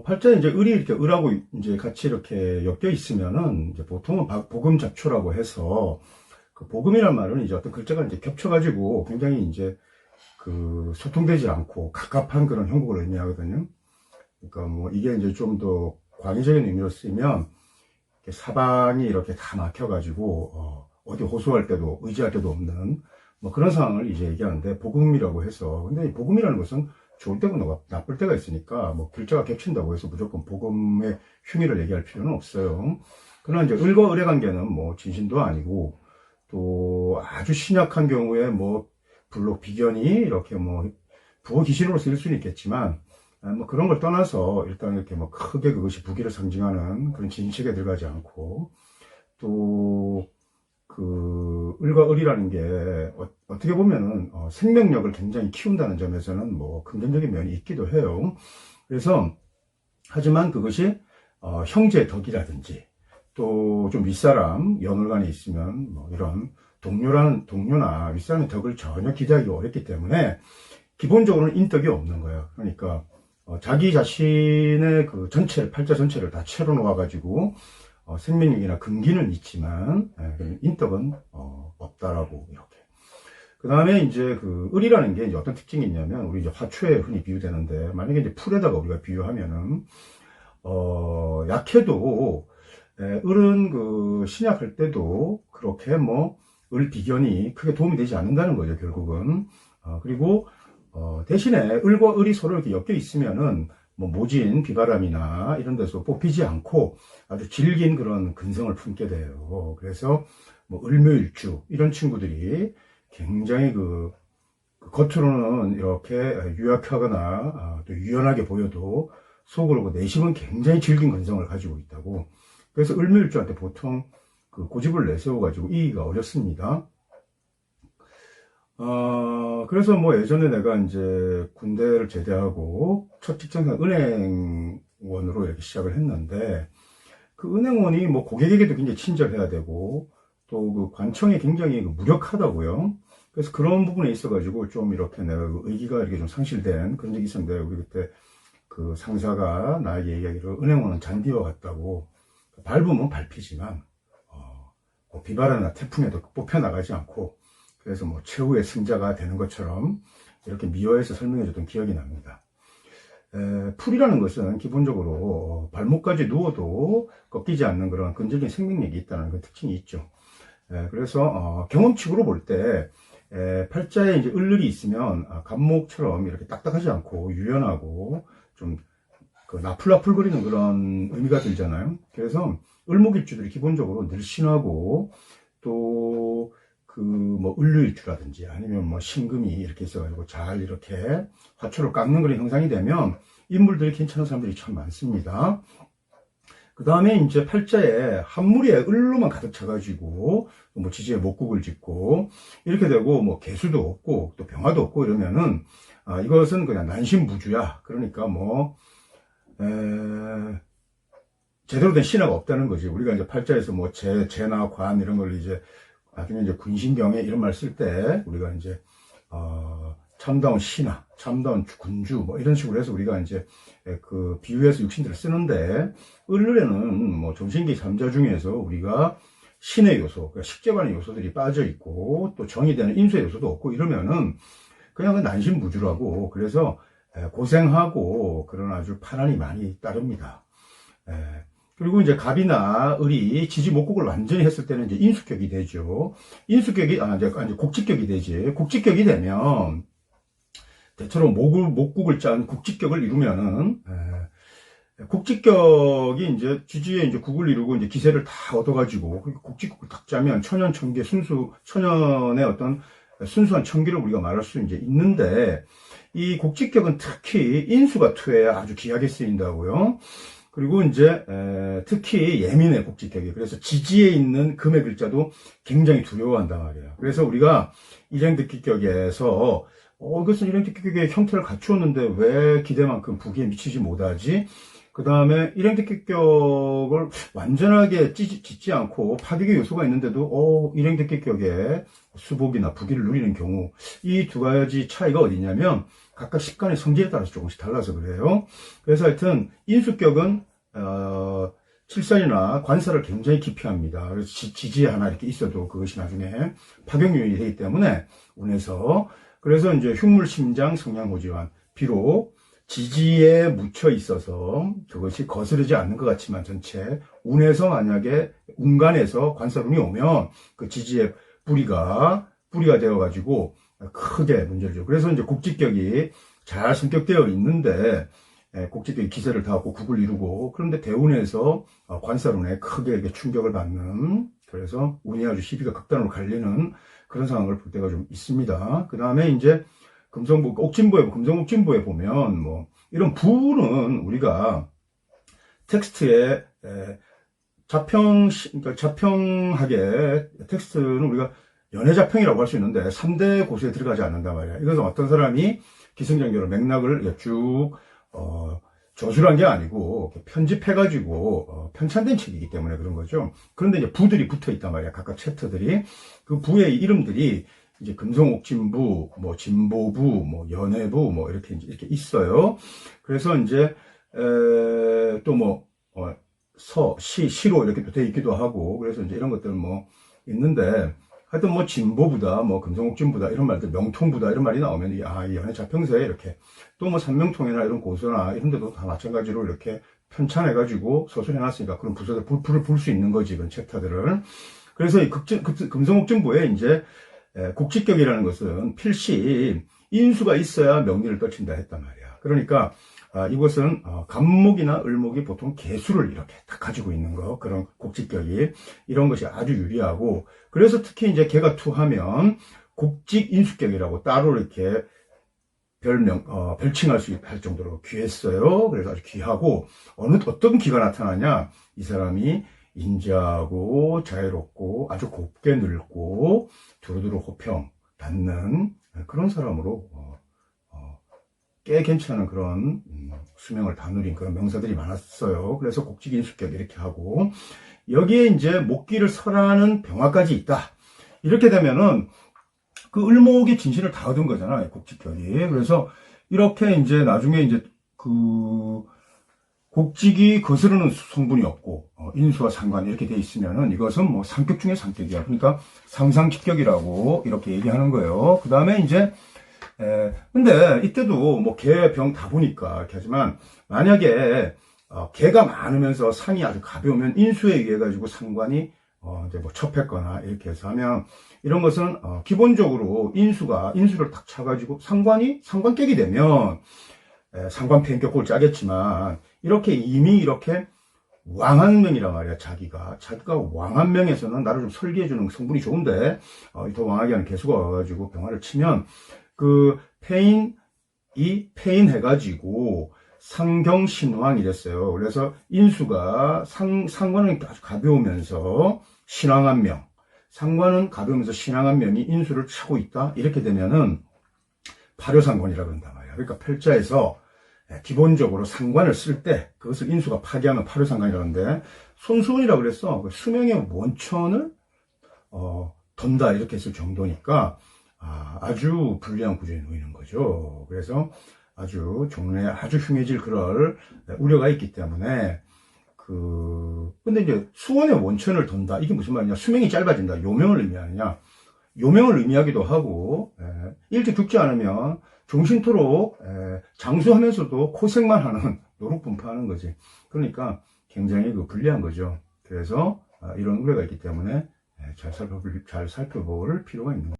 팔자에 이제 을이 이렇게 을하고 이제 같이 이렇게 엮여 있으면은 이제 보통은 복음잡초라고 해서 그 복음이란 말은 이제 어떤 글자가 이제 겹쳐가지고 굉장히 이제 그 소통되지 않고 갑갑한 그런 형국을 의미하거든요. 그러니까 뭐 이게 이제 좀 더 광의적인 의미로 쓰면 사방이 이렇게 다 막혀가지고 어디 호소할 때도 의지할 때도 없는 뭐 그런 상황을 이제 얘기하는데 복음이라고 해서 근데 이 복음이라는 것은 좋을 때고 나쁠 때가 있으니까 뭐 글자가 겹친다고 해서 무조건 복음의 흉의를 얘기할 필요는 없어요. 그러나 이제 을과 을의 관계는 뭐 진신도 아니고 또 아주 신약한 경우에 뭐 불록 비견이 이렇게 뭐 부호 기신으로 쓰일 수는 있겠지만 뭐 그런 걸 떠나서 일단 이렇게 뭐 크게 그것이 부기를 상징하는 그런 진식에 들어가지 않고 또 그 을과 을이라는 게 어떻게 보면은 생명력을 굉장히 키운다는 점에서는 뭐 긍정적인 면이 있기도 해요. 그래서 하지만 그것이 형제 덕이라든지 또 좀 윗사람 연월간에 있으면 뭐 이런 동료나 윗사람의 덕을 전혀 기대하기 어렵기 때문에 기본적으로는 인덕이 없는 거예요. 그러니까 자기 자신의 그 전체를 팔자 전체를 다 채로 놓아가지고 생명력이나 근기는 있지만 인덕은 없다라고 이렇게. 그 다음에 이제 그 을이라는 게 이제 어떤 특징이 있냐면 우리 이제 화초에 흔히 비유되는데 만약에 이제 풀에다가 우리가 비유하면은 약해도 을은 그 신약할 때도 그렇게 뭐 을 비견이 크게 도움이 되지 않는다는 거죠 결국은. 그리고 대신에 을과 을이 서로 이렇게 엮여 있으면은 뭐 모진 비바람이나 이런 데서 뽑히지 않고 아주 질긴 그런 근성을 품게 돼요. 그래서 뭐 을묘일주 이런 친구들이 굉장히 그 겉으로는 이렇게 유약하거나 또 유연하게 보여도 속으로 내심은 굉장히 질긴 근성을 가지고 있다고. 그래서 을묘일주한테 보통 그 고집을 내세워가지고 이기가 어렵습니다. 그래서 뭐 예전에 내가 이제 군대를 제대하고 첫 직장은 은행원으로 이렇게 시작을 했는데 그 은행원이 뭐 고객에게도 굉장히 친절해야 되고 또 그 관청이 굉장히 무력하다고요. 그래서 그런 부분에 있어가지고 좀 이렇게 내가 의기가 이렇게 좀 상실된 그런 적이 있었는데 우리 그때 그 상사가 나에게 얘기하기로 은행원은 잔디와 같다고 밟으면 밟히지만 비바람이나 태풍에도 뽑혀나가지 않고 그래서 뭐 최후의 승자가 되는 것처럼 이렇게 미화해서 설명해 줬던 기억이 납니다. 풀이라는 것은 기본적으로 발목까지 누워도 꺾이지 않는 그런 근적인 생명력이 있다는 그 특징이 있죠. 그래서 경험칙으로 볼 때 팔자에 이제 을을이 있으면 갑목처럼 이렇게 딱딱하지 않고 유연하고 좀 그 나풀나풀거리는 그런 의미가 들잖아요. 그래서 을목일주들이 기본적으로 늘씬하고 또 그 뭐 을류일주라든지 아니면 뭐 신금이 이렇게 있어가지고 잘 이렇게 화초를 깎는 그런 형상이 되면 인물들이 괜찮은 사람들이 참 많습니다. 그 다음에 이제 팔자에 한물에 을로만 가득 차가지고 뭐 지지에 목국을 짓고 이렇게 되고 뭐 개수도 없고 또 병화도 없고 이러면은 이것은 그냥 난신무주야. 그러니까 뭐 제대로 된 신화가 없다는 거지. 우리가 이제 팔자에서 뭐 재나 관 이런 걸 이제 나중에 이제 군신경에 이런 말 쓸 때 우리가 이제 참다운 신화, 참다운 군주 뭐 이런 식으로 해서 우리가 이제 그 비유해서 육신들을 쓰는데 을에는 뭐 정신기 3자 중에서 우리가 신의 요소, 그러니까 식재관의 요소들이 빠져 있고 또 정이 되는 인수의 요소도 없고 이러면은 그냥 난신무주라고. 그래서 고생하고 그런 아주 파란이 많이 따릅니다. 그리고 이제 갑이나 을이 지지 목국을 완전히 했을 때는 이제 인수격이 되죠. 인수격이 이제 곡직격이 되지. 곡직격이 되면 대체로 목국을 짠 국직격을 이루면은 국직격이 이제 지지에 이제 국을 이루고 이제 기세를 다 얻어가지고 국직국을 딱 짜면 천연 천계 천연의 어떤 순수한 천기를 우리가 말할 수 이제 있는데 이 곡직격은 특히 인수가 투해야 아주 귀하게 쓰인다고요. 그리고 이제 특히 예민해 곡직격이. 그래서 지지에 있는 금의 글자도 굉장히 두려워한단 말이에요. 그래서 우리가 일행득기격에서 이것은 일행득기격의 형태를 갖추었는데 왜 기대만큼 부기에 미치지 못하지? 그 다음에 일행득기격을 완전하게 짓지 않고 파괴의 요소가 있는데도 일행득기격에 수복이나 부기를 누리는 경우 이 두 가지 차이가 어디냐면 각각 식간의 성질에 따라서 조금씩 달라서 그래요. 그래서 하여튼 인수격은 칠선이나 관사를 굉장히 깊이 합니다. 그래서 지지에 하나 이렇게 있어도 그것이 나중에 파격요인이 되기 때문에 운에서, 그래서 이제 흉물, 심장, 성냥, 호지환, 비록 지지에 묻혀 있어서 그것이 거스르지 않는 것 같지만 전체 운에서 만약에 운간에서 관사운이 오면 그 지지의 뿌리가 되어가지고 크게 문제를 줘. 그래서 이제 국직격이 잘 성격되어 있는데 국직격이 기세를 타고 국을 이루고, 그런데 대운에서 관사운에 크게 충격을 받는, 그래서 운이 아주 시비가 극단으로 갈리는 그런 상황을 볼 때가 좀 있습니다. 그 다음에 이제 금성옥진부에 보면 뭐 이런 부는 우리가 텍스트에 그러니까 자평하게 텍스트는 우리가 연애자평이라고 할 수 있는데 3대 고수에 들어가지 않는단 말이야. 이것은 어떤 사람이 기승전결로 맥락을 쭉 저술한 게 아니고 편집해가지고 편찬된 책이기 때문에 그런 거죠. 그런데 이제 부들이 붙어 있단 말이야. 각각 챕터들이. 그 부의 이름들이 이제 금성옥진부, 뭐 진보부, 뭐 연애부, 뭐 이렇게 있어요. 그래서 이제 또 뭐 시로 이렇게 돼 있기도 하고, 그래서 이제 이런 것들 뭐 있는데, 하여튼 뭐 진보부다, 뭐 금성옥진부다 이런 말들, 명통부다 이런 말이 나오면 이 연애자평서에 이렇게, 또 뭐 산명통이나 이런 고서나 이런 데도 다 마찬가지로 이렇게 편찬해가지고 소설해놨으니까 그런 부서들 불을 볼 수 있는 거지, 그런 챕터들을. 그래서 이 금성옥진부에 이제 국직격이라는 것은 필시 인수가 있어야 명리를 떨친다 했단 말이야. 그러니까 이것은 간목이나 을목이 보통 개수를 이렇게 딱 가지고 있는 거, 그런 국직격이 이런 것이 아주 유리하고, 그래서 특히 이제 개가 투하면 국직인수격이라고 따로 이렇게 별칭할 수 할 정도로 귀했어요. 그래서 아주 귀하고, 어떤 기가 나타나냐, 이 사람이 인자하고 자유롭고 아주 곱게 늙고 두루두루 호평 받는 그런 사람으로 꽤 괜찮은 그런 수명을 다 누린 그런 명사들이 많았어요. 그래서 국직인수격 이렇게 하고, 여기에 이제 목기를 설하는 병화까지 있다. 이렇게 되면은 그 을목의 진신을 다 얻은 거잖아요, 국직격이. 그래서 이렇게 이제 나중에 이제 그 국직이 거스르는 성분이 없고 인수와 상관 이렇게 돼 있으면은 이것은 뭐 상격 중에 상격이야. 그러니까 상상직격이라고 이렇게 얘기하는 거예요. 그 다음에 이제 근데 이때도 뭐 개, 병 다 보니까 이렇게 하지만, 만약에 개가 많으면서 상이 아주 가벼우면 인수에 의해 가지고 상관이 이제 뭐 첩했거나 이렇게 해서 하면, 이런 것은 기본적으로 인수를 딱 차가지고 상관격이 되면 상관폐인격골 짜겠지만, 이렇게 이미 이렇게 왕한명이란 말이야. 자기가 왕한명에서는 나를 좀 설계해주는 성분이 좋은데 더 왕하게 하는 개수가 와가지고 병화를 치면, 그 패인 해가지고 상경신왕이랬어요. 그래서 인수가 상관은 아주 가벼우면서 신왕한 명, 상관은 가벼우면서 신왕한 명이 인수를 차고 있다. 이렇게 되면은 파묘상관이라 그런단 말이야. 그러니까 필자에서 기본적으로 상관을 쓸 때 그것을 인수가 파기하면 파묘상관이라는데, 손수운이라고 그랬어. 수명의 원천을 던다 이렇게 했을 정도니까 아주 불리한 구조에 놓이는 거죠. 그래서 아주 종래에 아주 흉해질 그럴 우려가 있기 때문에, 근데 이제 수원의 원천을 던다. 이게 무슨 말이냐. 수명이 짧아진다. 요명을 의미하느냐. 요명을 의미하기도 하고, 일찍 죽지 않으면 종신토록 장수하면서도 고생만 하는, 노룩분파하는 거지. 그러니까 굉장히 불리한 거죠. 그래서 이런 우려가 있기 때문에 잘 살펴볼 필요가 있는 거죠.